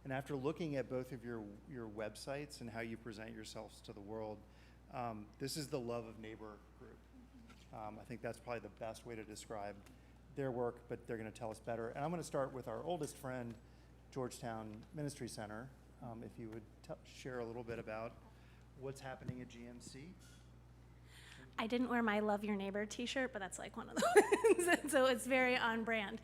And after looking at both of your websites and how you present yourselves to the world, this is the Love of Neighbor group. I think that's probably the best way to describe their work, but they're going to tell us better. And I'm going to start with our oldest friend, Georgetown Ministry Center. If you would share a little bit about what's happening at GMC. I didn't wear my Love Your Neighbor t-shirt, but that's like one of the ones, so it's very on brand.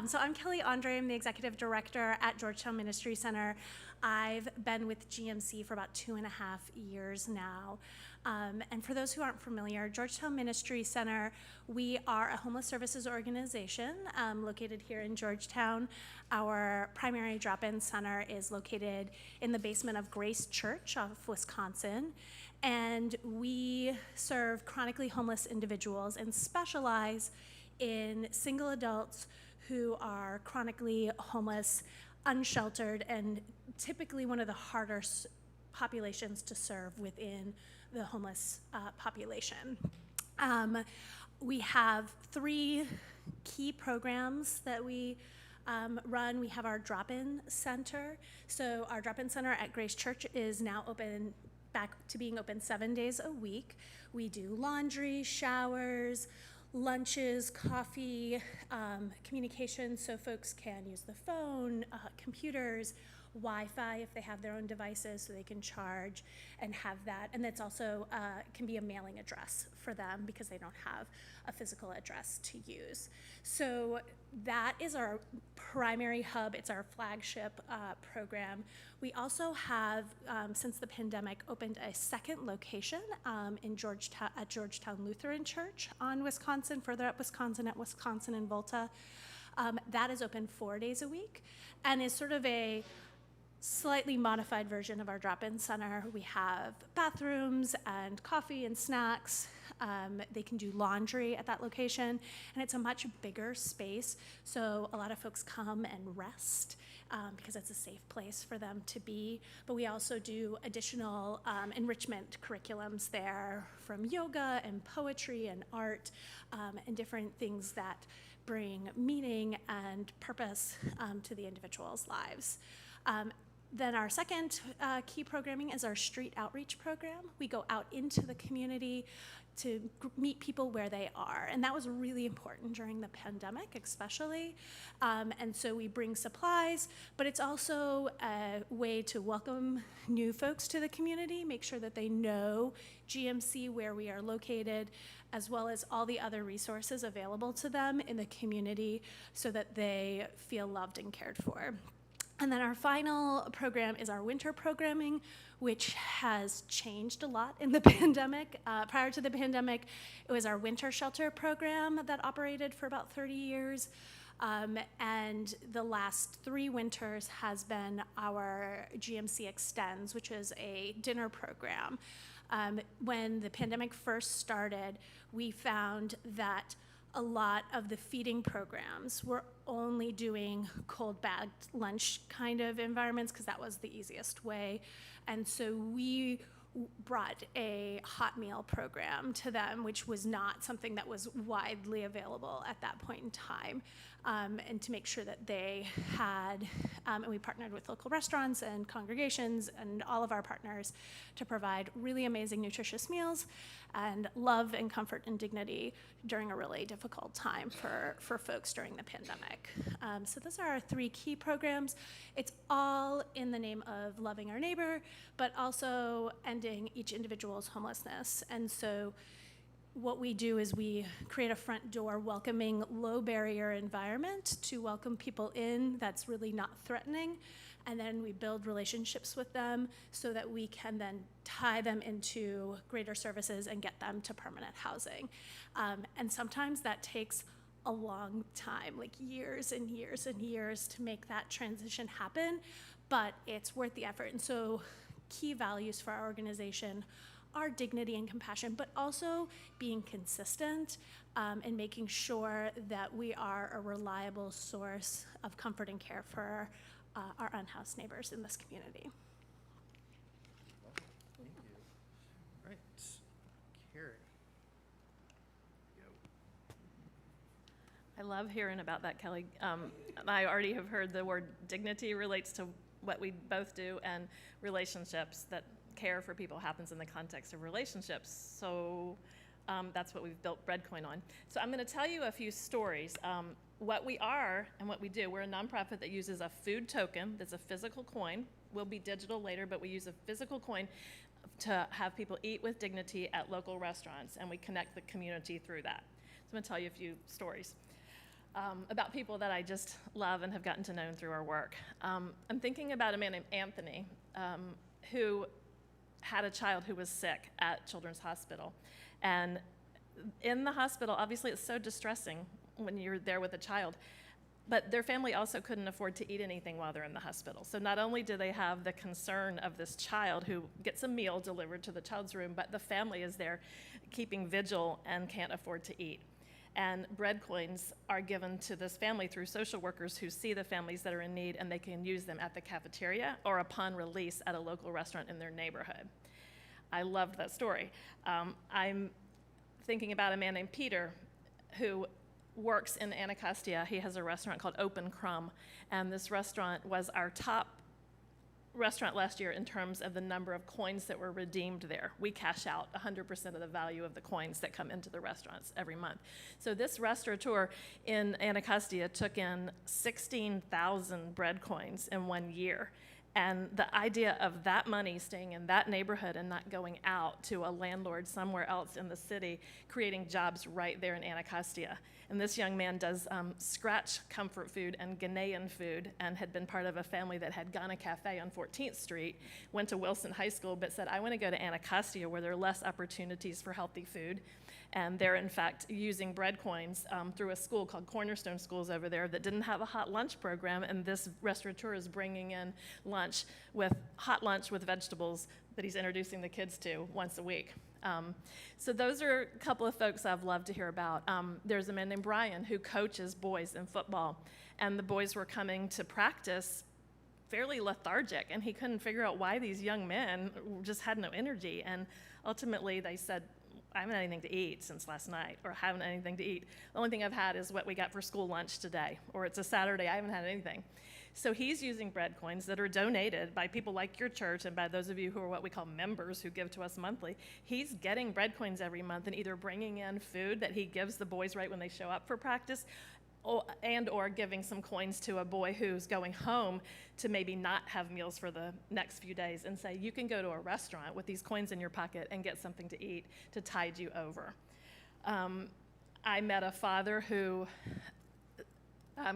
So I'm Kelly Andre, I'm the Executive Director at Georgetown Ministry Center. I've been with GMC for about 2.5 years now. And for those who aren't familiar, Georgetown Ministry Center, we are a homeless services organization located here in Georgetown. Our primary drop-in center is located in the basement of Grace Church off of Wisconsin. And we serve chronically homeless individuals and specialize in single adults who are chronically homeless, unsheltered, and typically one of the harder populations to serve within the homeless population. We have 3 key programs that we run. We have our drop-in center. So our drop-in center at Grace Church is now back to being open 7 days a week. We do laundry, showers, lunches, coffee, communication, so folks can use the phone, computers, Wi-Fi if they have their own devices so they can charge and have that. And that's also can be a mailing address for them because they don't have a physical address to use. So that is our primary hub. It's our flagship program. We also have, since the pandemic, opened a second location in Georgetown at Georgetown Lutheran Church on Wisconsin, further up Wisconsin at Wisconsin and Volta. That is open 4 days a week and is sort of a slightly modified version of our drop-in center. We have bathrooms and coffee and snacks. They can do laundry at that location, and it's a much bigger space, so a lot of folks come and rest because it's a safe place for them to be. But we also do additional enrichment curriculums there, from yoga and poetry and art and different things that bring meaning and purpose to the individuals' lives. Then our second key programming is our street outreach program. We go out into the community to meet people where they are. And that was really important during the pandemic, especially. And so we bring supplies, but it's also a way to welcome new folks to the community, make sure that they know GMC, where we are located, as well as all the other resources available to them in the community so that they feel loved and cared for. And then our final program is our winter programming, which has changed a lot in the pandemic. Prior to the pandemic, it was our winter shelter program that operated for about 30 years. And the last 3 winters has been our GMC Extends, which is a dinner program. When the pandemic first started, we found that a lot of the feeding programs were only doing cold bagged lunch kind of environments because that was the easiest way. And so we brought a hot meal program to them, which was not something that was widely available at that point in time. And to make sure that they had, and we partnered with local restaurants and congregations and all of our partners to provide really amazing nutritious meals and love and comfort and dignity during a really difficult time for folks during the pandemic. So those are our 3 key programs. It's all in the name of loving our neighbor, but also ending each individual's homelessness. And so what we do is we create a front door welcoming, low barrier environment to welcome people in that's really not threatening. And then we build relationships with them so that we can then tie them into greater services and get them to permanent housing. And sometimes that takes a long time, like years and years and years to make that transition happen, but it's worth the effort. And so key values for our organization are dignity and compassion, but also being consistent and making sure that we are a reliable source of comfort and care for our unhoused neighbors in this community. Thank you. All right, Carrie. I love hearing about that, Kelly. I already have heard the word dignity relates to what we both do, and relationships, that care for people happens in the context of relationships. So that's what we've built Breadcoin on. So I'm going to tell you a few stories. What we are and what we do, we're a nonprofit that uses a food token that's a physical coin. Will be digital later, but we use a physical coin to have people eat with dignity at local restaurants, and we connect the community through that. So I'm going to tell you a few stories about people that I just love and have gotten to know through our work. I'm thinking about a man named Anthony who had a child who was sick at Children's Hospital. And in the hospital, obviously it's so distressing when you're there with a child, but their family also couldn't afford to eat anything while they're in the hospital. So not only do they have the concern of this child who gets a meal delivered to the child's room, but the family is there keeping vigil and can't afford to eat. And Breadcoins are given to this family through social workers who see the families that are in need, and they can use them at the cafeteria or upon release at a local restaurant in their neighborhood. I loved that story. I'm thinking about a man named Peter who works in Anacostia. He has a restaurant called Open Crumb, and this restaurant was our top restaurant last year in terms of the number of coins that were redeemed there. We cash out 100% of the value of the coins that come into the restaurants every month. So this restaurateur in Anacostia took in 16,000 bread coins in 1 year. And the idea of that money staying in that neighborhood and not going out to a landlord somewhere else in the city, creating jobs right there in Anacostia. And this young man does scratch comfort food and Ghanaian food, and had been part of a family that had Ghana Cafe on 14th Street, went to Wilson High School, but said, I want to go to Anacostia where there are less opportunities for healthy food. And they're, in fact, using bread coins through a school called Cornerstone Schools over there that didn't have a hot lunch program, and this restaurateur is bringing in hot lunch with vegetables that he's introducing the kids to once a week. So those are a couple of folks I've loved to hear about. There's a man named Brian who coaches boys in football, and the boys were coming to practice fairly lethargic, and he couldn't figure out why these young men just had no energy. And ultimately they said, I haven't had anything to eat since last night, or I haven't had anything to eat. The only thing I've had is what we got for school lunch today, or it's a Saturday, I haven't had anything. So he's using bread coins that are donated by people like your church and by those of you who are what we call members who give to us monthly. He's getting bread coins every month and either bringing in food that he gives the boys right when they show up for practice, or giving some coins to a boy who's going home to maybe not have meals for the next few days, and say, you can go to a restaurant with these coins in your pocket and get something to eat to tide you over. I met a father who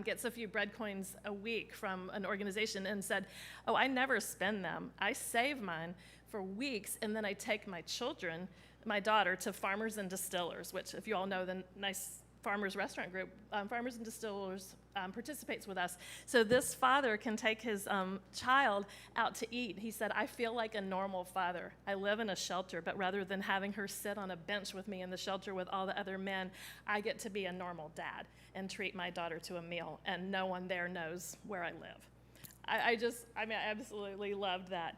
gets a few bread coins a week from an organization and said, oh, I never spend them. I save mine for weeks, and then I take my children, my daughter, to Farmers and Distillers, which, if you all know the nice Farmers Restaurant Group, Farmers and Distillers participates with us. So this father can take his child out to eat. He said, I feel like a normal father. I live in a shelter, but rather than having her sit on a bench with me in the shelter with all the other men, I get to be a normal dad and treat my daughter to a meal, and no one there knows where I live. I absolutely loved that.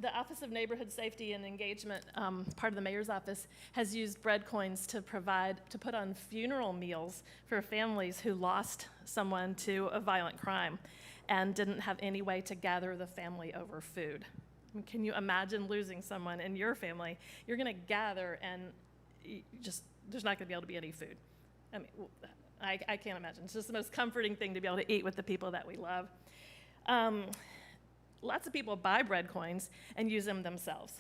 The Office of Neighborhood Safety and Engagement, part of the mayor's office, has used bread coins to put on funeral meals for families who lost someone to a violent crime and didn't have any way to gather the family over food. I mean, can you imagine losing someone in your family? You're going to gather, and there's not going to be able to be any food. I mean, I can't imagine. It's just the most comforting thing to be able to eat with the people that we love. Lots of people buy bread coins and use them themselves.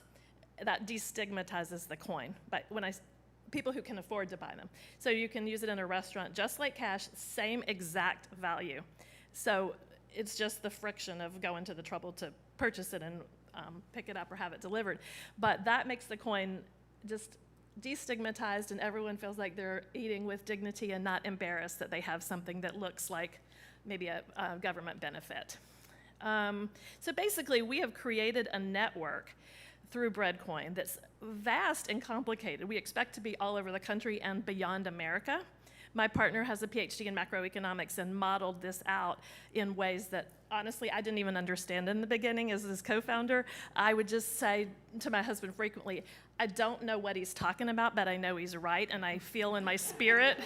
That destigmatizes the coin, but people who can afford to buy them. So you can use it in a restaurant just like cash, same exact value. So it's just the friction of going to the trouble to purchase it and pick it up or have it delivered. But that makes the coin just destigmatized, and everyone feels like they're eating with dignity and not embarrassed that they have something that looks like maybe a government benefit. So basically, we have created a network through Breadcoin that's vast and complicated. We expect to be all over the country and beyond America, My partner has a PhD in macroeconomics and modeled this out in ways that, honestly, I didn't even understand in the beginning as his co-founder. I would just say to my husband frequently, I don't know what he's talking about, but I know he's right, and I feel in my spirit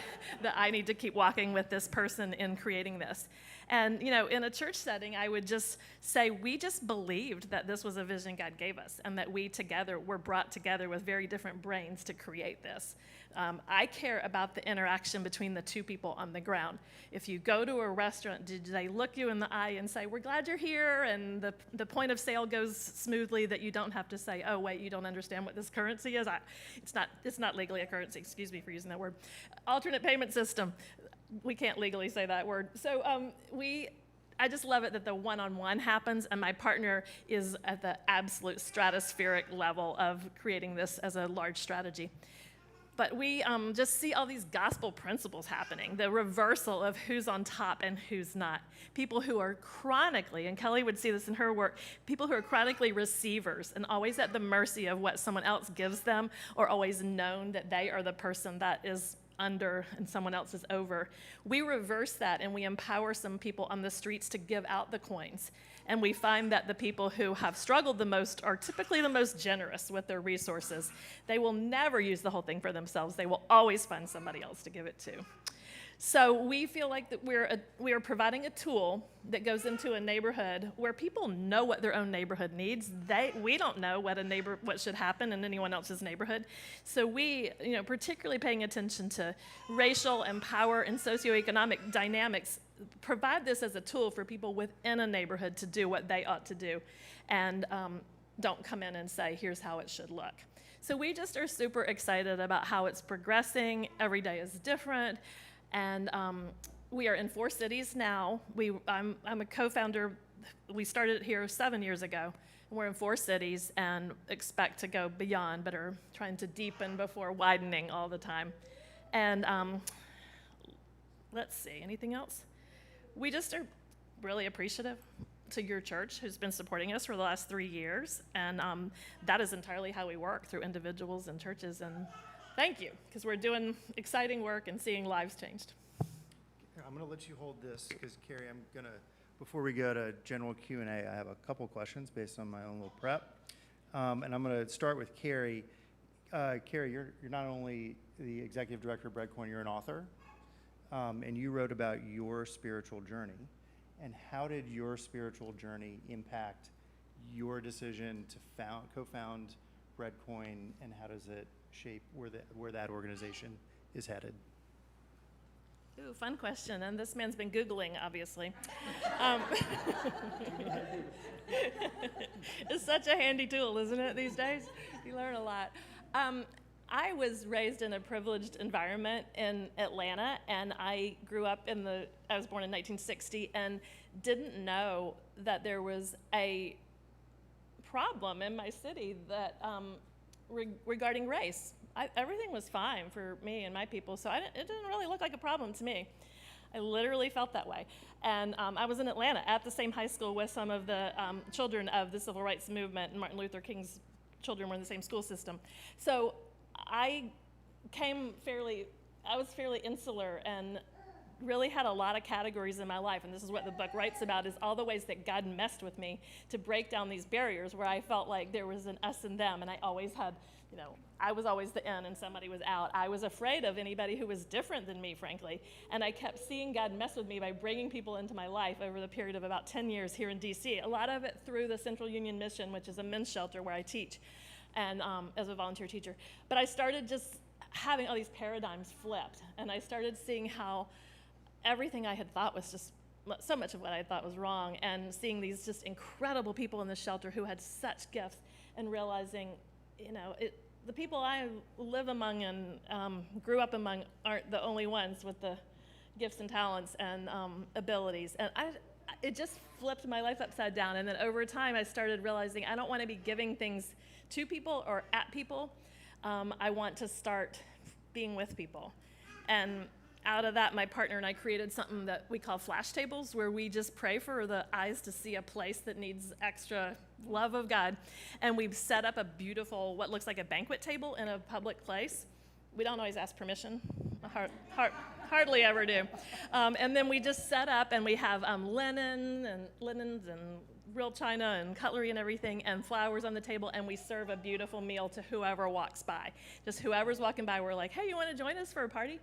that I need to keep walking with this person in creating this. And, in a church setting, I would just say we just believed that this was a vision God gave us and that we together were brought together with very different brains to create this. I care about the interaction between the two people on the ground. If you go to a restaurant, did they look you in the eye and say, we're glad you're here, and the point of sale goes smoothly that you don't have to say, oh, wait, you don't understand what this currency is? It's not legally a currency, excuse me for using that word. Alternate payment system. We can't legally say that word. So I just love it that the one-on-one happens, and my partner is at the absolute stratospheric level of creating this as a large strategy. But we just see all these gospel principles happening, the reversal of who's on top and who's not. People who are chronically, and Kelly would see this in her work, people who are chronically receivers and always at the mercy of what someone else gives them, or always known that they are the person that is under and someone else is over. We reverse that, and we empower some people on the streets to give out the coins. And we find that the people who have struggled the most are typically the most generous with their resources. They will never use the whole thing for themselves. They will always find somebody else to give it to. So we feel like that we are providing a tool that goes into a neighborhood where people know what their own neighborhood needs. We don't know what should happen in anyone else's neighborhood. So we, particularly paying attention to racial and power and socioeconomic dynamics, provide this as a tool for people within a neighborhood to do what they ought to do, and don't come in and say, here's how it should look. So we just are super excited about how it's progressing. Every day is different. And we are in 4 cities now. I'm a co-founder. We started it here 7 years ago. And we're in 4 cities and expect to go beyond, but are trying to deepen before widening all the time. And let's see, anything else? We just are really appreciative to your church, who's been supporting us for the last 3 years. And that is entirely how we work, through individuals and churches. And thank you, because we're doing exciting work and seeing lives changed. I'm going to let you hold this because, Carrie, before we go to general Q&A, I have a couple questions based on my own little prep. And I'm going to start with Carrie. Carrie, you're not only the executive director of Breadcoin, you're an author. And you wrote about your spiritual journey. And how did your spiritual journey impact your decision to co-found Breadcoin, and how does it shape where that organization is headed? Ooh, fun question, and this man's been Googling, obviously. It's such a handy tool, isn't it, these days? You learn a lot. I was raised in a privileged environment in Atlanta, and I was born in 1960, and didn't know that there was a problem in my city that regarding race. Everything was fine for me and my people, so it didn't really look like a problem to me. I literally felt that way. And I was in Atlanta at the same high school with some of the children of the civil rights movement, and Martin Luther King's children were in the same school system. So I was fairly insular and really had a lot of categories in my life, and this is what the book writes about, is all the ways that God messed with me to break down these barriers where I felt like there was an us and them, and I always had, I was always the in and somebody was out. I was afraid of anybody who was different than me, frankly, and I kept seeing God mess with me by bringing people into my life over the period of about 10 years here in DC, a lot of it through the Central Union Mission, which is a men's shelter where I teach, and as a volunteer teacher. But I started just having all these paradigms flipped, and I started seeing how everything I had thought was just, so much of what I thought was wrong, and seeing these just incredible people in the shelter who had such gifts, and realizing, the people I live among and grew up among aren't the only ones with the gifts and talents and abilities. And it just flipped my life upside down. And then over time, I started realizing I don't want to be giving things to people or at people. I want to start being with people. And out of that, my partner and I created something that we call flash tables, where we just pray for the eyes to see a place that needs extra love of God. And we've set up a beautiful, what looks like a banquet table in a public place. We don't always ask permission, Hardly ever do. And then we just set up, and we have linens and real china and cutlery and everything, and flowers on the table, and we serve a beautiful meal to whoever walks by. Just whoever's walking by, we're like, hey, you want to join us for a party?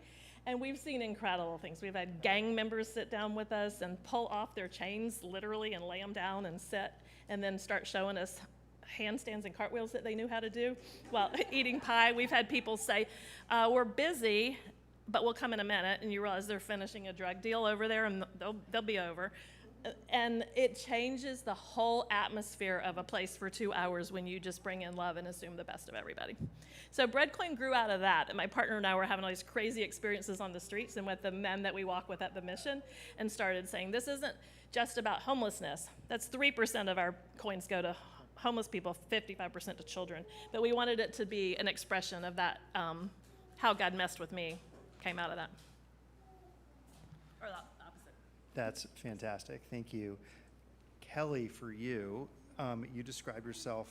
And we've seen incredible things. We've had gang members sit down with us and pull off their chains, literally, and lay them down and sit, and then start showing us handstands and cartwheels that they knew how to do while eating pie. We've had people say, we're busy, but we'll come in a minute, and you realize they're finishing a drug deal over there, and they'll be over. And it changes the whole atmosphere of a place for 2 hours when you just bring in love and assume the best of everybody. So Breadcoin grew out of that, and my partner and I were having all these crazy experiences on the streets and with the men that we walk with at the mission, and started saying, this isn't just about homelessness. That's 3% of our coins go to homeless people, 55% to children. But we wanted it to be an expression of that, how God messed with me came out of that. Or the opposite. That's fantastic. Thank you. Kelly, for you, you describe yourself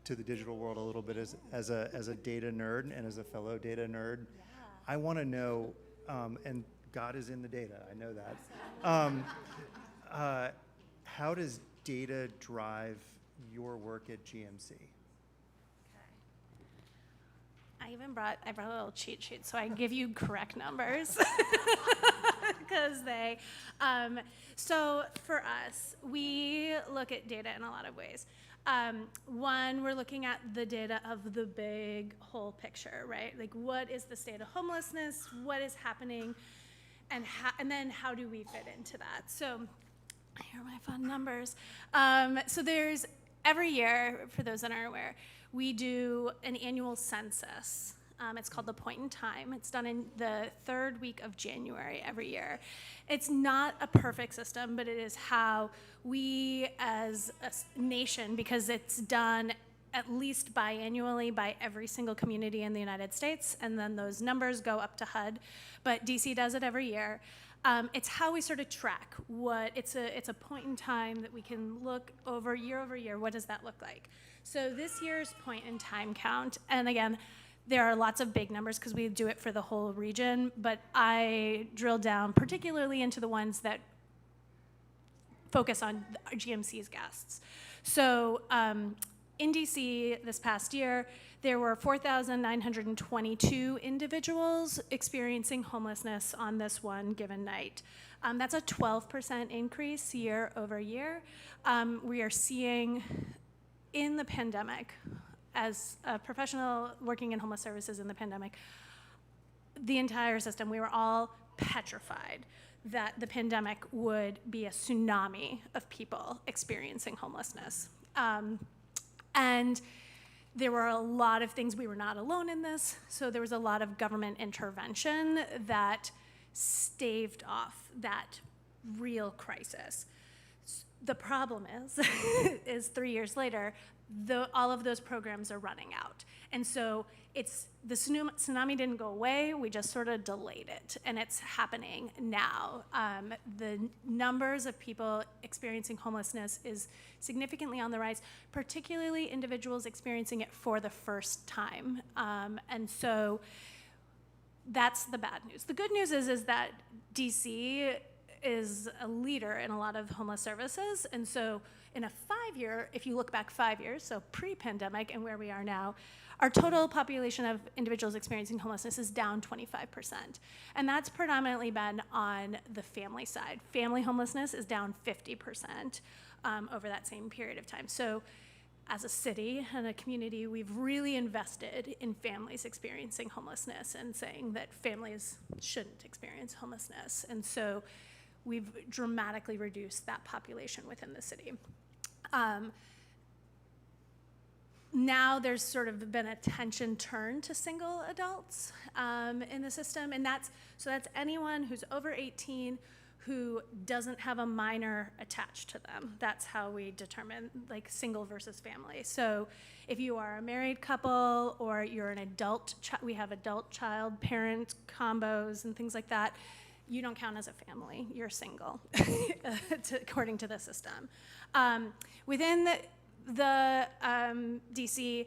to the digital world a little bit as a data nerd and as a fellow data nerd. Yeah. I want to know, and God is in the data, I know that. How does data drive your work at GMC? I brought a little cheat sheet, so I give you correct numbers. Because so for us, we look at data in a lot of ways. One, we're looking at the data of the big whole picture, right? Like, what is the state of homelessness? What is happening? And then how do we fit into that? So here are my fun numbers. So there's, every year, for those that aren't aware, we do an annual census. It's called the Point in Time. It's done in the third week of January every year. It's not a perfect system, but it is how we as a nation, because it's done at least biannually by every single community in the United States, and then those numbers go up to HUD, but DC does it every year. It's how we sort of track it's a point in time that we can look over year, what does that look like? So this year's point in time count, and again, there are lots of big numbers because we do it for the whole region, but I drill down particularly into the ones that focus on GMC's guests. So in DC this past year, there were 4,922 individuals experiencing homelessness on this one given night. That's a 12% increase year over year. We are seeing in the pandemic, as a professional working in homeless services in the pandemic, the entire system, we were all petrified that the pandemic would be a tsunami of people experiencing homelessness. And there were a lot of things, we were not alone in this, so there was a lot of government intervention that staved off that real crisis. The problem is 3 years later, all of those programs are running out. And so the tsunami didn't go away, we just sort of delayed it, and it's happening now. The numbers of people experiencing homelessness is significantly on the rise, particularly individuals experiencing it for the first time. And so that's the bad news. The good news is that DC is a leader in a lot of homeless services, and so in a 5-year, if you look back 5 years, so pre-pandemic and where we are now, our total population of individuals experiencing homelessness is down 25%. And that's predominantly been on the family side. Family homelessness is down 50% over that same period of time. So as a city and a community, we've really invested in families experiencing homelessness and saying that families shouldn't experience homelessness. And so we've dramatically reduced that population within the city. Now there's sort of been a attention turned to single adults in the system, and that's anyone who's over 18 who doesn't have a minor attached to them. That's how we determine like single versus family. So if you are a married couple or you're an adult, we have adult child parent combos and things like that, you don't count as a family, you're single, according to the system. Within the DC,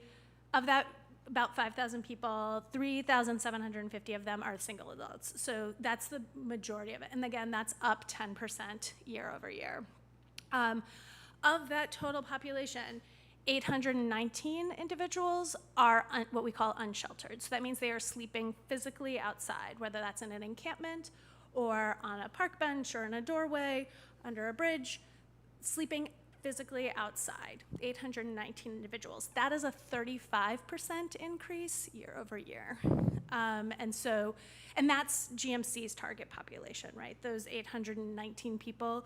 of that about 5,000 people, 3,750 of them are single adults. So that's the majority of it. And again, that's up 10% year over year. Of that total population, 819 individuals are what we call unsheltered. So that means they are sleeping physically outside, whether that's in an encampment or on a park bench or in a doorway, under a bridge, sleeping physically outside, 819 individuals. That is a 35% increase year over year. And that's GMC's target population, right? Those 819 people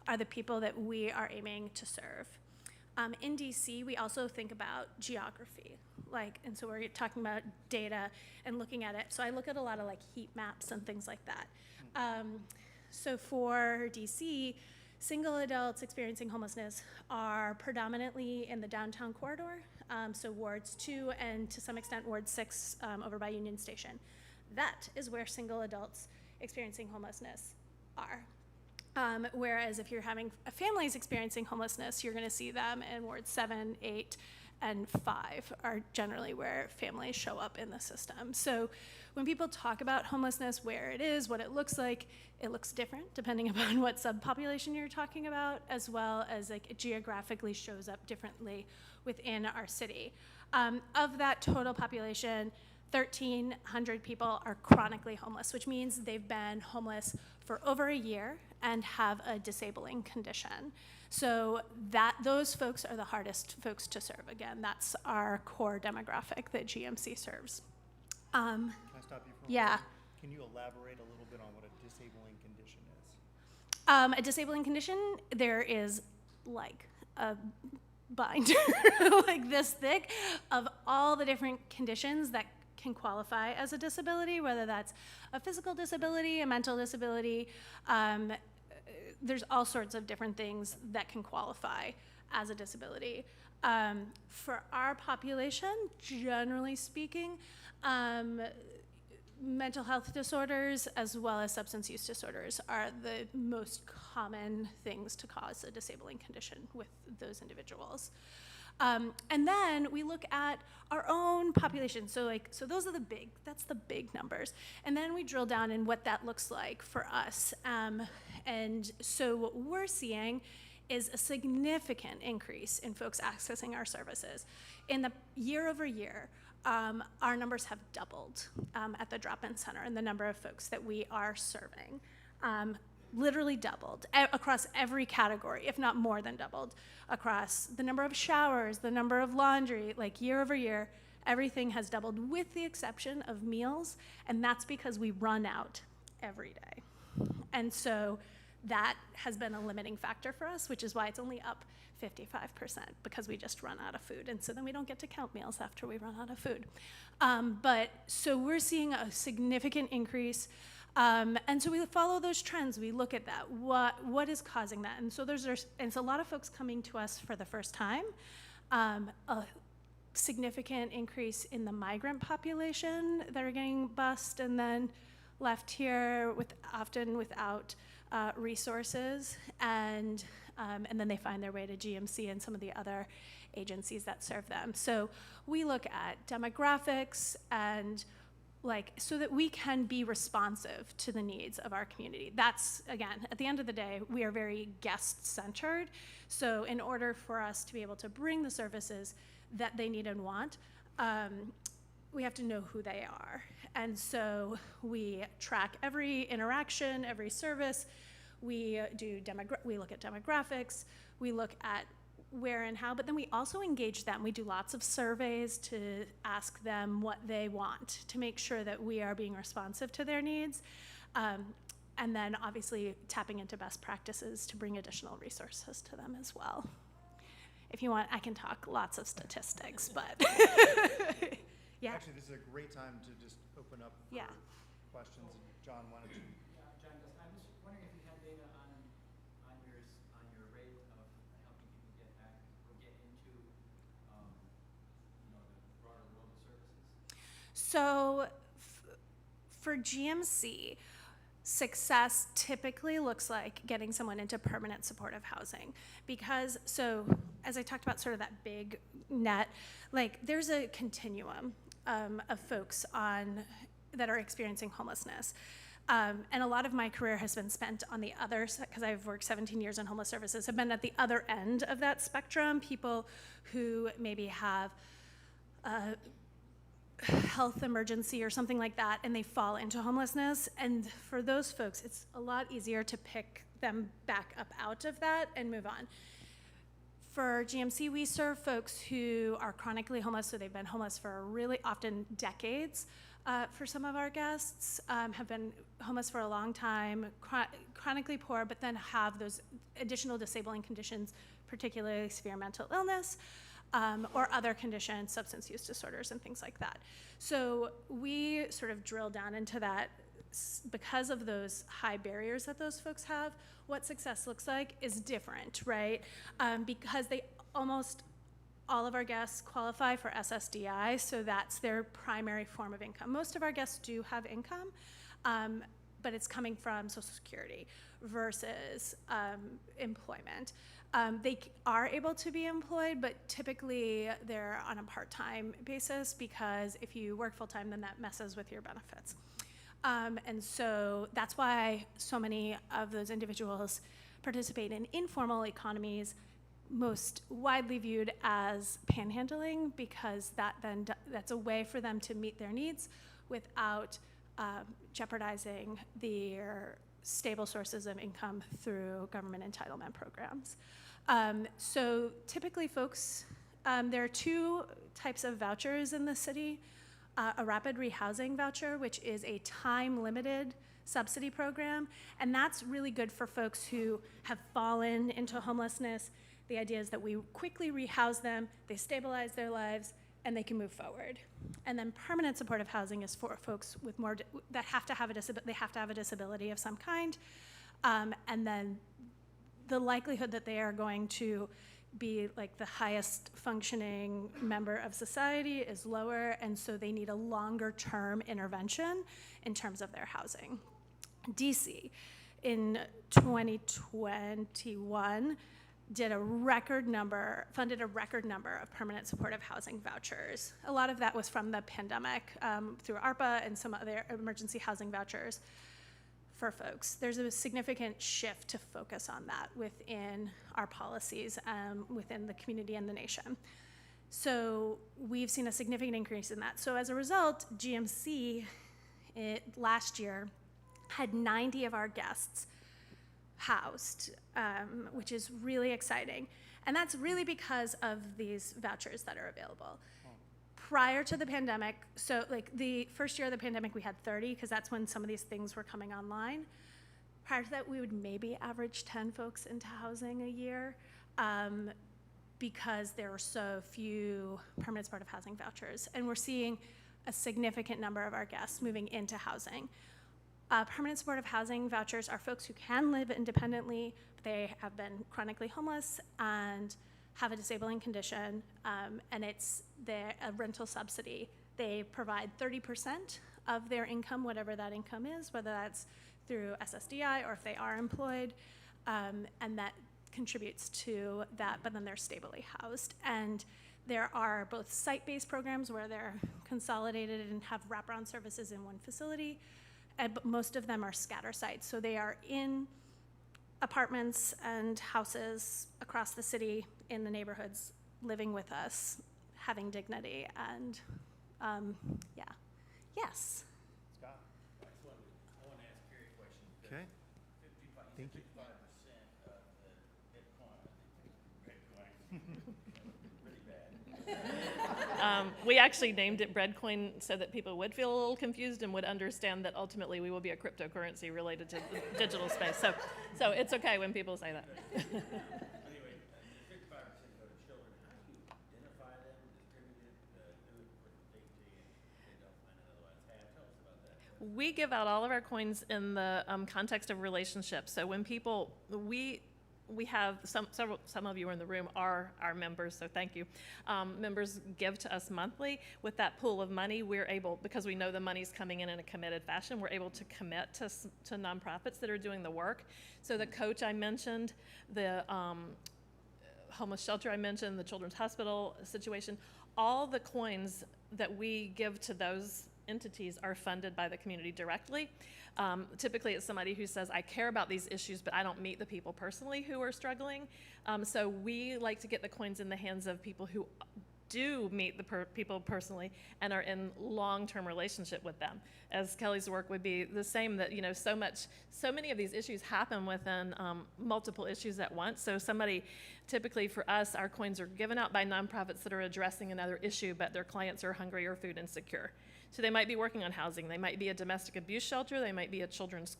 are the people that we are aiming to serve. In DC, we also think about geography, and so we're talking about data and looking at it. So I look at a lot of heat maps and things like that. So for DC, single adults experiencing homelessness are predominantly in the downtown corridor, so wards 2 and to some extent ward 6 over by Union Station. That is where single adults experiencing homelessness are. Whereas if you're having families experiencing homelessness, you're going to see them in wards 7, 8, and 5 are generally where families show up in the system. So when people talk about homelessness, where it is, what it looks like, it looks different depending upon what subpopulation you're talking about, as well as it geographically shows up differently within our city. Of that total population, 1,300 people are chronically homeless, which means they've been homeless for over a year and have a disabling condition. So those folks are the hardest folks to serve. Again, that's our core demographic that GMC serves. Can I stop you for a Yeah. moment? Can you elaborate a little bit on what a disabling condition is? A disabling condition, there is a binder this thick of all the different conditions that can qualify as a disability, whether that's a physical disability, a mental disability. There's all sorts of different things that can qualify as a disability. For our population, generally speaking, mental health disorders as well as substance use disorders are the most common things to cause a disabling condition with those individuals. And then we look at our own population. So those are that's the big numbers. And then we drill down in what that looks like for us. And so what we're seeing is a significant increase in folks accessing our services. In the year over year, our numbers have doubled at the drop-in center and the number of folks that we are serving. Literally doubled across every category, if not more than doubled, across the number of showers, the number of laundry, year over year, everything has doubled with the exception of meals, and that's because we run out every day. And so that has been a limiting factor for us, which is why it's only up 55%, because we just run out of food. And so then we don't get to count meals after we run out of food. But so we're seeing a significant increase. And so we follow those trends. We look at that. What is causing that? And so it's a lot of folks coming to us for the first time. A significant increase in the migrant population that are getting bused and then left here often without resources, and then they find their way to GMC and some of the other agencies that serve them. So we look at demographics and so that we can be responsive to the needs of our community. That's, again, at the end of the day, we are very guest-centered. So in order for us to be able to bring the services that they need and want, we have to know who they are. And so we track every interaction, every service. We look at demographics. We look at where and how, but then we also engage them. We do lots of surveys to ask them what they want to make sure that we are being responsive to their needs. And then obviously tapping into best practices to bring additional resources to them as well. If you want, I can talk lots of statistics, but yeah. Actually, this is a great time to just open up for questions. John, why don't you? John, I was wondering if you had data on your rate of helping people get back or get into the broader world of services. So for GMC, success typically looks like getting someone into permanent supportive housing, because as I talked about sort of that big net, there's a continuum of folks that are experiencing homelessness. And a lot of my career has been spent on the other, because I've worked 17 years in homeless services, have been at the other end of that spectrum, people who maybe have a health emergency or something like that, and they fall into homelessness. And for those folks, it's a lot easier to pick them back up out of that and move on. For GMC, we serve folks who are chronically homeless, so they've been homeless for really often decades. For some of our guests, have been homeless for a long time, chronically poor, but then have those additional disabling conditions, particularly severe mental illness, or other conditions, substance use disorders and things like that. So we sort of drill down into that because of those high barriers that those folks have. What success looks like is different, right? Because almost all of our guests qualify for SSDI, so that's their primary form of income. Most of our guests do have income, but it's coming from Social Security versus employment. They are able to be employed, but typically they're on a part-time basis, because if you work full-time, then that messes with your benefits. And so that's why so many of those individuals participate in informal economies, most widely viewed as panhandling, because that's a way for them to meet their needs without jeopardizing their stable sources of income through government entitlement programs. So typically folks, there are two types of vouchers in the city. A rapid rehousing voucher, which is a time-limited subsidy program, and that's really good for folks who have fallen into homelessness. The idea is that we quickly rehouse them, they stabilize their lives, and they can move forward. And then permanent supportive housing is for folks with that have to have a disability of some kind, and then the likelihood that they are going to be like the highest functioning member of society is lower, and so they need a longer term intervention in terms of their housing. DC in 2021 funded a record number of permanent supportive housing vouchers. A lot of that was from the pandemic through ARPA and some other emergency housing vouchers for folks. There's a significant shift to focus on that within our policies, within the community and the nation. So we've seen a significant increase in that. So as a result, GMC last year had 90 of our guests housed, which is really exciting. And that's really because of these vouchers that are available. Prior to the pandemic, so like the first year of the pandemic, we had 30, because that's when some of these things were coming online. Prior to that, we would maybe average 10 folks into housing a year, because there were so few permanent supportive housing vouchers. And we're seeing a significant number of our guests moving into housing. Permanent supportive housing vouchers are folks who can live independently, but they have been chronically homeless and have a disabling condition, and it's a rental subsidy. They provide 30% of their income, whatever that income is, whether that's through SSDI or if they are employed, and that contributes to that, but then they're stably housed. And there are both site-based programs where they're consolidated and have wraparound services in one facility, but most of them are scatter sites. So they are in apartments and houses across the city, in the neighborhoods, living with us, having dignity, and yes. Scott. Excellent. I want to ask Carrie a question. Okay. 55% Thank you. of the Bitcoin, really bad. We actually named it Breadcoin so that people would feel a little confused and would understand that ultimately we will be a cryptocurrency related to the digital space. So it's okay when people say that. Anyway, 55% go to children. How do you identify them, distribute it, do it for safety, and they don't find it otherwise have? Tell us about that. We give out all of our coins in the context of relationships. So when people, we have some of you in the room are our members, so thank you. Members give to us monthly. With that pool of money, we're able, because we know the money's coming in a committed fashion, we're able to commit to nonprofits that are doing the work. So the coach I mentioned, the homeless shelter I mentioned, the children's hospital situation, all the coins that we give to those entities are funded by the community directly. Typically, it's somebody who says, I care about these issues, but I don't meet the people personally who are struggling. So we like to get the coins in the hands of people who do meet the people personally and are in long-term relationship with them. As Kelly's work would be the same, that, so many of these issues happen within multiple issues at once. So typically for us, our coins are given out by nonprofits that are addressing another issue, but their clients are hungry or food insecure. So they might be working on housing, they might be a domestic abuse shelter, they might be a children's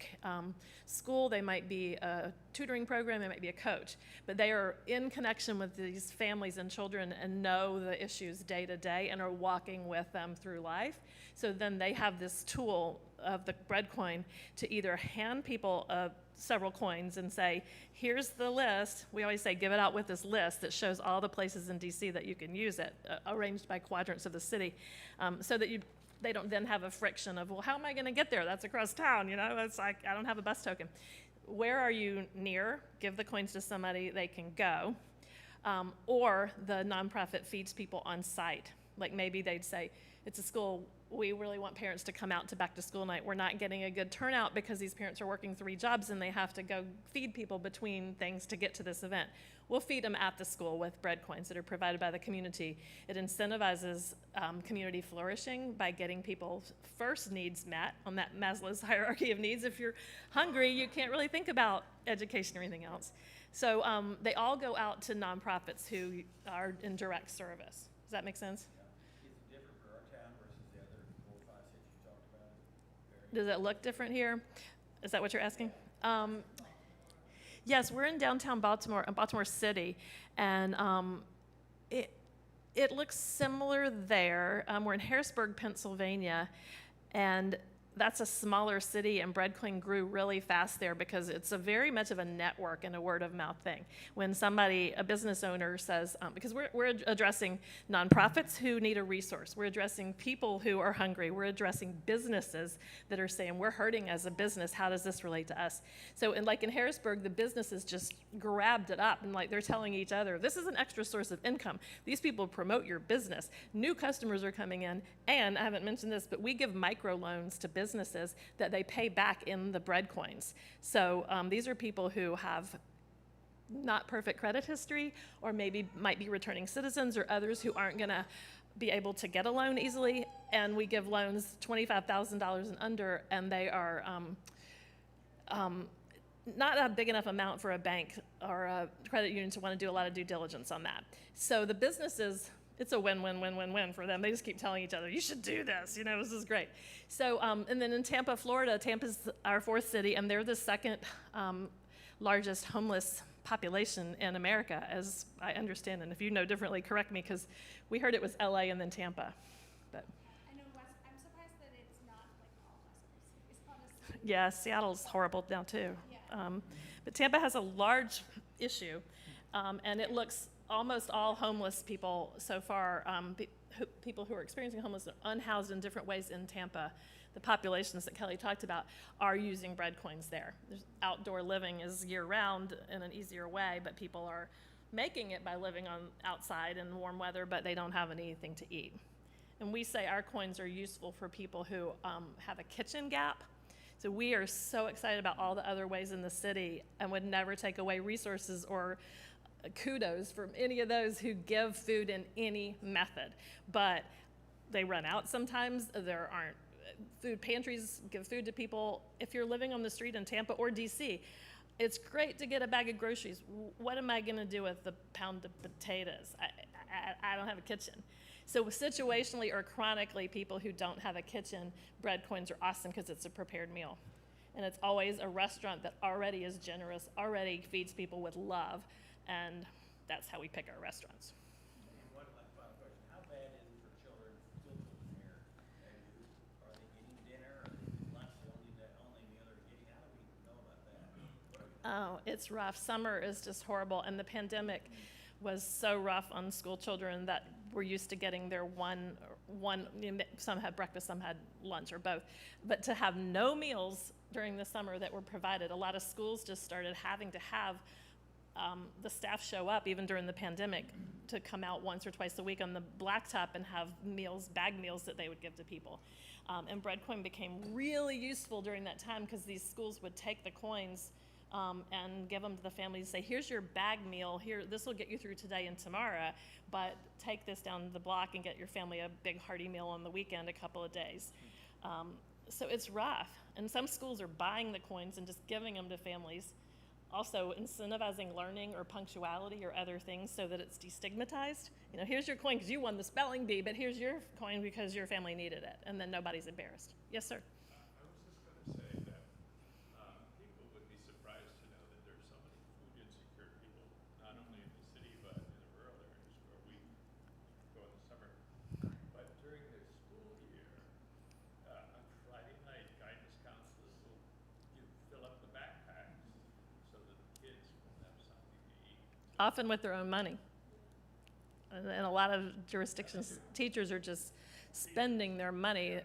school, they might be a tutoring program, they might be a coach. But they are in connection with these families and children and know the issues day to day and are walking with them through life. So then they have this tool of the Breadcoin to either hand people several coins and say, here's the list. We always say, give it out with this list that shows all the places in DC that you can use it, arranged by quadrants of the city, so that they don't then have a friction of, well, how am I going to get there? That's across town, It's like, I don't have a bus token. Where are you near? Give the coins to somebody, they can go. Or the nonprofit feeds people on site. Like maybe they'd say, it's a school, we really want parents to come out to back to school night. We're not getting a good turnout because these parents are working 3 jobs and they have to go feed people between things to get to this event. We'll feed them at the school with bread coins that are provided by the community. It incentivizes community flourishing by getting people's first needs met on that Maslow's hierarchy of needs. If you're hungry, you can't really think about education or anything else. So they all go out to nonprofits who are in direct service. Does that make sense? Does it look different here? Is that what you're asking? Yes, we're in downtown Baltimore, Baltimore City, and it looks similar there. We're in Harrisburg, Pennsylvania, and that's a smaller city, and Breadcoin grew really fast there because it's a very much of a network and a word of mouth thing. When a business owner says, because we're addressing nonprofits who need a resource, we're addressing people who are hungry, we're addressing businesses that are saying, we're hurting as a business, how does this relate to us? So in Harrisburg, the businesses just grabbed it up and they're telling each other, this is an extra source of income. These people promote your business. New customers are coming in, and I haven't mentioned this, but we give microloans to businesses that they pay back in the bread coins. So these are people who have not perfect credit history, or maybe might be returning citizens, or others who aren't going to be able to get a loan easily. And we give loans $25,000 and under, and they are not a big enough amount for a bank or a credit union to want to do a lot of due diligence on that. So the businesses, it's a win-win-win-win-win for them. They just keep telling each other, you should do this, this is great. So, and then in Tampa, Florida, Tampa's our 4th city, and they're the 2nd largest homeless population in America, as I understand. And if you know differently, correct me, because we heard it was LA and then Tampa. But I know I'm surprised that it's not all West Coast cities, honestly. yeah, Seattle's horrible now too. Yeah. But Tampa has a large issue, and it looks almost all homeless people so far, people who are experiencing homelessness, unhoused in different ways in Tampa. The populations that Kelly talked about are using bread coins there. Outdoor living is year-round in an easier way, but people are making it by living outside in warm weather, but they don't have anything to eat. And we say our coins are useful for people who have a kitchen gap. So we are so excited about all the other ways in the city and would never take away resources or kudos from any of those who give food in any method. But they run out sometimes. There aren't food pantries give food to people. If you're living on the street in Tampa or DC, it's great to get a bag of groceries. What am I going to do with the pound of potatoes? I don't have a kitchen. So situationally or chronically, people who don't have a kitchen, bread coins are awesome because it's a prepared meal. And it's always a restaurant that already is generous, already feeds people with love. And that's how we pick our restaurants. And one final question: how bad is it for children, school children here? Are they getting dinner or lunch? Only the other getting? How do we know about that? Oh, it's rough. Summer is just horrible, and the pandemic was so rough on school children that were used to getting their one. Some had breakfast, some had lunch, or both. But to have no meals during the summer that were provided, a lot of schools just started having to have the staff show up even during the pandemic to come out once or twice a week on the blacktop and have meals, bag meals that they would give to people. And Breadcoin became really useful during that time because these schools would take the coins and give them to the families, say, here's your bag meal, here, this will get you through today and tomorrow, but take this down the block and get your family a big hearty meal on the weekend a couple of days. So it's rough. And some schools are buying the coins and just giving them to families. Also incentivizing learning or punctuality or other things so that it's destigmatized. You know, here's your coin because you won the spelling bee, but here's your coin because your family needed it. And then nobody's embarrassed. Yes, sir? I was just going to say that people would be surprised to know that there's so many food insecure people, not only in the city but in the rural areas where we go in the summer. But during the school year, on Friday night, guidance counselors will fill up the backpacks so that the kids will have something to eat. Often with their own money. And in a lot of jurisdictions, teachers are just spending their money,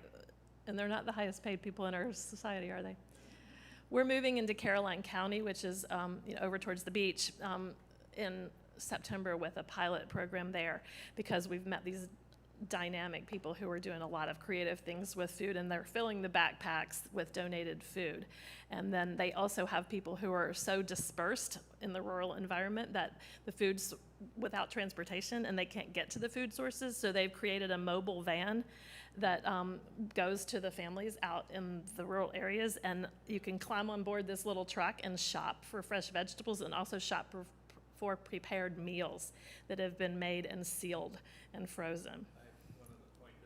and they're not the highest paid people in our society, are they? We're moving into Caroline County, which is over towards the beach, in September with a pilot program there because we've met these dynamic people who are doing a lot of creative things with food, and they're filling the backpacks with donated food. And then they also have people who are so dispersed in the rural environment that the food's without transportation and they can't get to the food sources, so they've created a mobile van that goes to the families out in the rural areas, and you can climb on board this little truck and shop for fresh vegetables and also shop for prepared meals that have been made and sealed and frozen. One of the points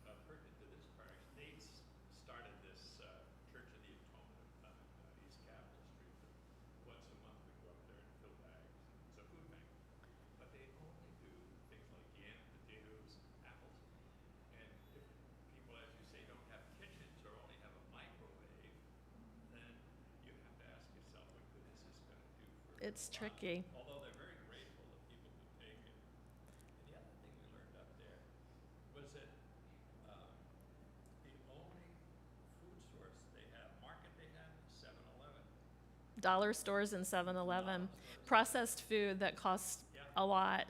that's pertinent to this part, Nate's started this Church of the Atonement on East Capitol Street. Once a month we go up there and fill bags. It's a food bank. But they only do things like yam, potatoes, apples. And if people, as you say, don't have kitchens or only have a microwave, then you have to ask yourself, what good is this going to do for It's a lot? tricky. Although they're very grateful that people can take it. And the other thing we learned up there was that the only food source they have, market they have, is 7-Eleven. Dollar stores and 7-Eleven, processed food that costs a lot.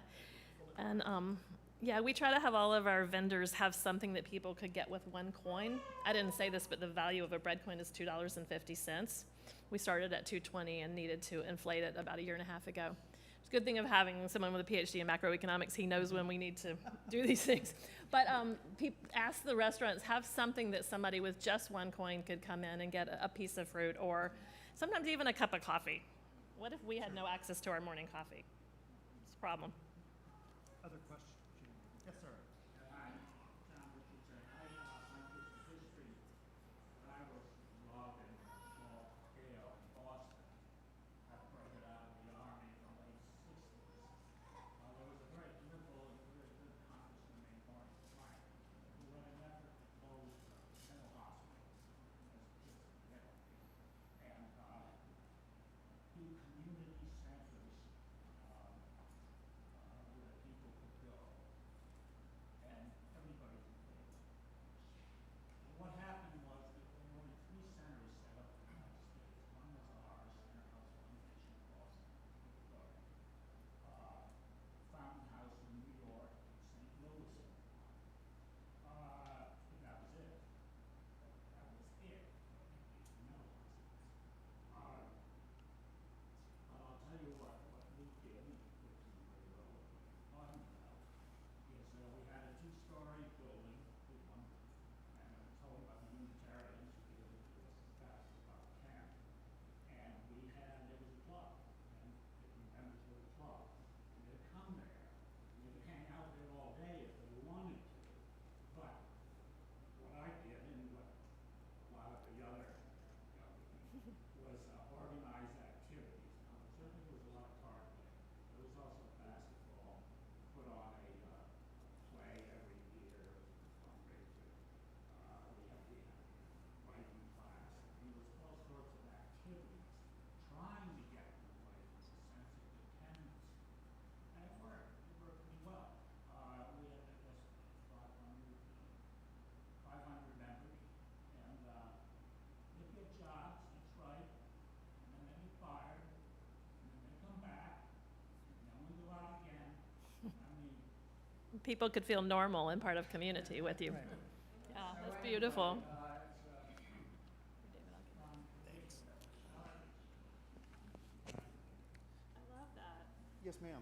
And yeah, we try to have all of our vendors have something that people could get with one coin. I didn't say this, but the value of a bread coin is $2.50. We started at $2.20 and needed to inflate it about a year and a half ago. It's a good thing of having someone with a PhD in macroeconomics. He knows when we need to do these things. But ask the restaurants, have something that somebody with just one coin could come in and get a piece of fruit or sometimes even a cup of coffee. What if we had no access to our morning coffee? It's a problem. Other questions? Yes, sir. Hi, John Richardson. My business history, when I was involved in small scale in Boston, I started out in the Army in the late 60s. There was a very liberal and very good congressman named Mark Twain who led an effort to close mental hospitals as just mental. And do community centers where people could go. people could feel normal and part of community with you. Right. Yeah, that's beautiful. I love that. Yes, ma'am.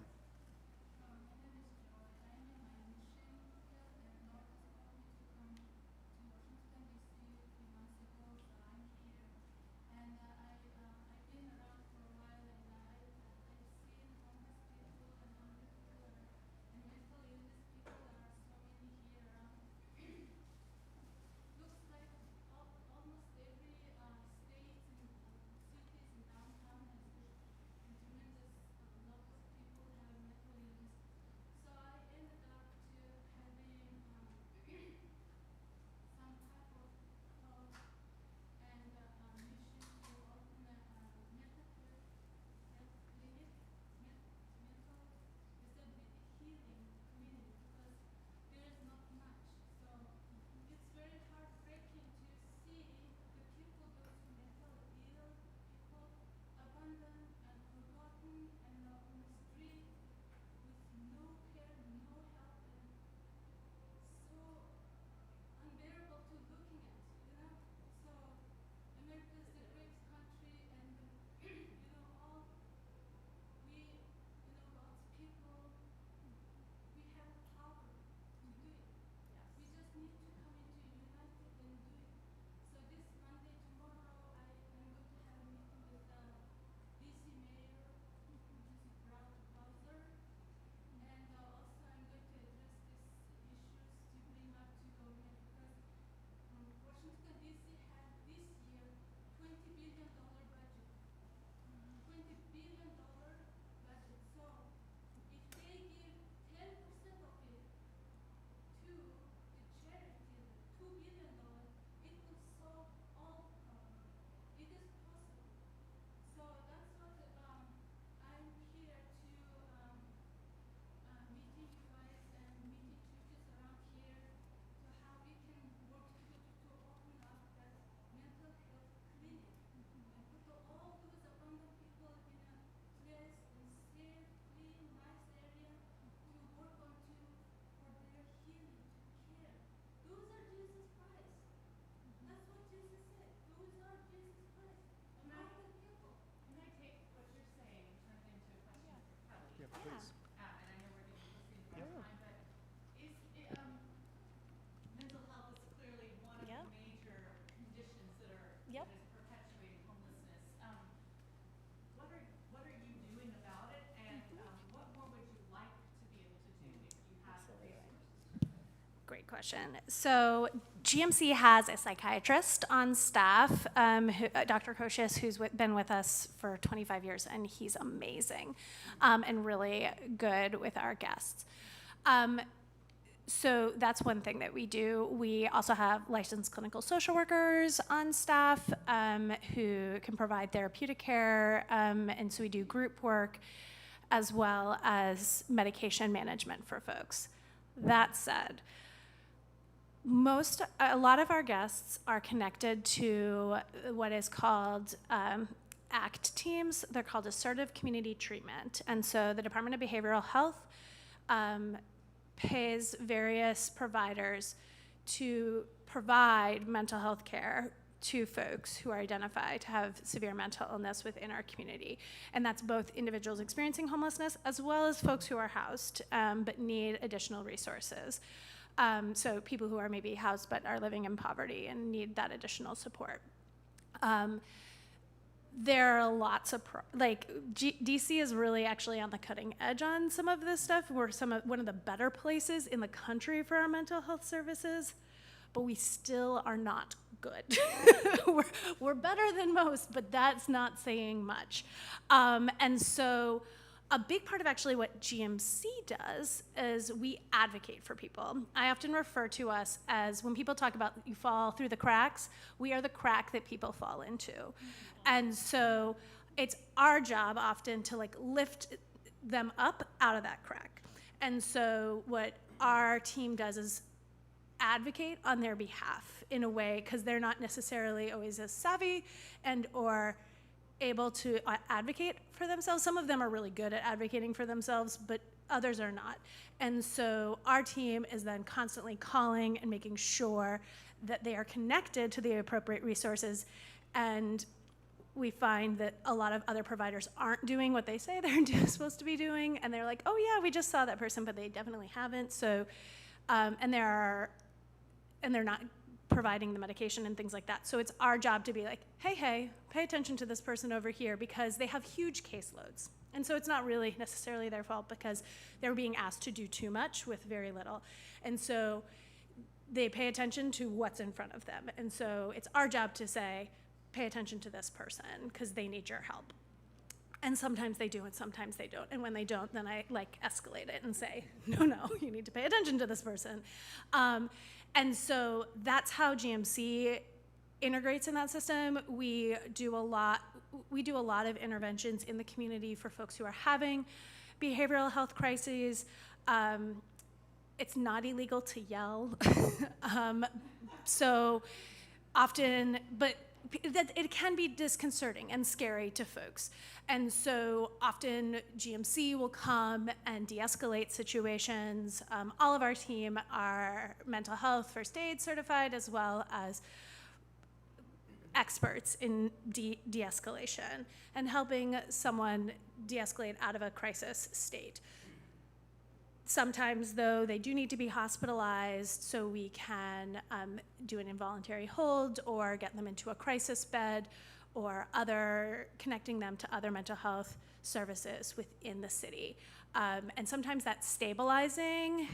Yeah, please. And I know we're getting close to the end of our time, but mental health is clearly one of Yeah. the major conditions that Yep. is perpetuating homelessness. What are you doing about it, and what more would you like to be able to do if you had the resources? Great question. So GMC has a psychiatrist on staff, Dr. Koshius, who's been with us for 25 years, and he's amazing and really good with our guests. So that's one thing that we do. We also have licensed clinical social workers on staff who can provide therapeutic care, and so we do group work as well as medication management for folks. That said, a lot of our guests are connected to what is called ACT teams. They're called Assertive Community Treatment. And so the Department of Behavioral Health pays various providers to provide mental health care to folks who are identified to have severe mental illness within our community. And that's both individuals experiencing homelessness as well as folks who are housed but need additional resources. So people who are maybe housed but are living in poverty and need that additional support. There are lots of, DC is really actually on the cutting edge on some of this stuff. We're one of the better places in the country for our mental health services, but we still are not good. we're better than most, but that's not saying much. And so a big part of actually what GMC does is we advocate for people. I often refer to us as, when people talk about you fall through the cracks, we are the crack that people fall into. And so it's our job often to lift them up out of that crack. And so what our team does is advocate on their behalf in a way, because they're not necessarily always as savvy or able to advocate for themselves. Some of them are really good at advocating for themselves, but others are not. And so our team is then constantly calling and making sure that they are connected to the appropriate resources. And we find that a lot of other providers aren't doing what they say they're supposed to be doing, and they're like, oh yeah, we just saw that person, but they definitely haven't. So, and they're not providing the medication and things like that. So it's our job to be like, hey, pay attention to this person over here, because they have huge caseloads. And so it's not really necessarily their fault, because they're being asked to do too much with very little. And so they pay attention to what's in front of them. And so it's our job to say, pay attention to this person because they need your help. And sometimes they do and sometimes they don't. And when they don't, then I like escalate it and say, no, you need to pay attention to this person. And so that's how GMC integrates in that system. We do a lot of interventions in the community for folks who are having behavioral health crises. It's not illegal to yell. So often, but that it can be disconcerting and scary to folks. And so often GMC will come and de-escalate situations. All of our team are mental health first aid certified, as well as experts in de-escalation and helping someone de-escalate out of a crisis state. Sometimes, though, they do need to be hospitalized, so we can do an involuntary hold or get them into a crisis bed, or connecting them to other mental health services within the city. And sometimes that's stabilizing.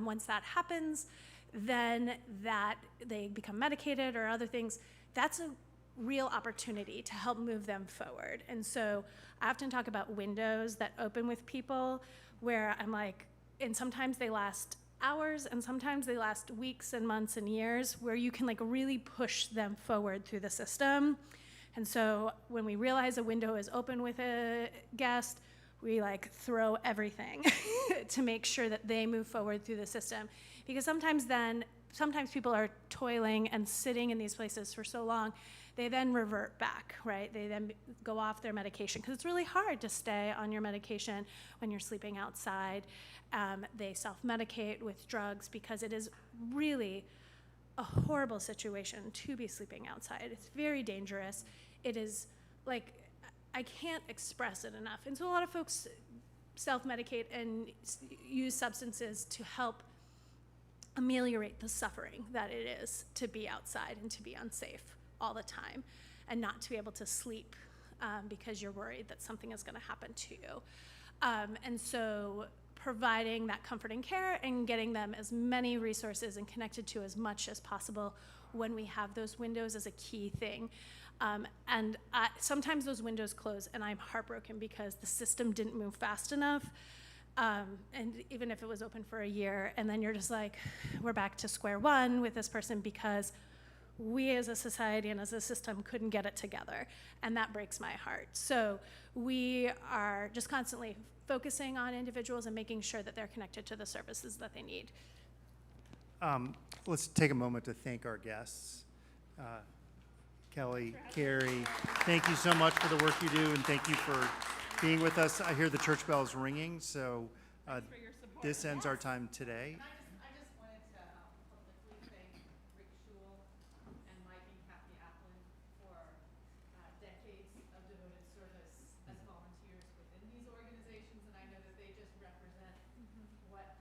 Once that happens, then that they become medicated or other things, that's a real opportunity to help move them forward. And so I often talk about windows that open with people where I'm like, and sometimes they last hours and sometimes they last weeks and months and years, where you can like really push them forward through the system. And so when we realize a window is open with a guest, we like throw everything to make sure that they move forward through the system. Because sometimes people are toiling and sitting in these places for so long, they then revert back, right? They then go off their medication, because it's really hard to stay on your medication when you're sleeping outside. They self-medicate with drugs because it is really a horrible situation to be sleeping outside. It's very dangerous. It is like, I can't express it enough. And so a lot of folks self-medicate and use substances to help ameliorate the suffering that it is to be outside and to be unsafe all the time and not to be able to sleep because you're worried that something is going to happen to you. And so providing that comfort and care and getting them as many resources and connected to as much as possible when we have those windows is a key thing. And sometimes those windows close and I'm heartbroken because the system didn't move fast enough. And even if it was open for a year, and then you're just like, we're back to square one with this person because we as a society and as a system couldn't get it together. And that breaks my heart. So we are just constantly focusing on individuals and making sure that they're connected to the services that they need. Let's take a moment to thank our guests. Kelly, Carrie, thank you so much for the work you do, and thank you for being with us. I hear the church bells ringing, so this ends our time today. I just wanted to publicly thank Rick Schul and Mike and Kathy Applin for decades of devoted service as volunteers within these organizations, and I know that they just represent what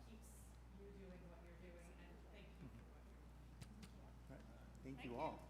keeps you doing what you're doing, and thank you for what you're doing. Thank you all.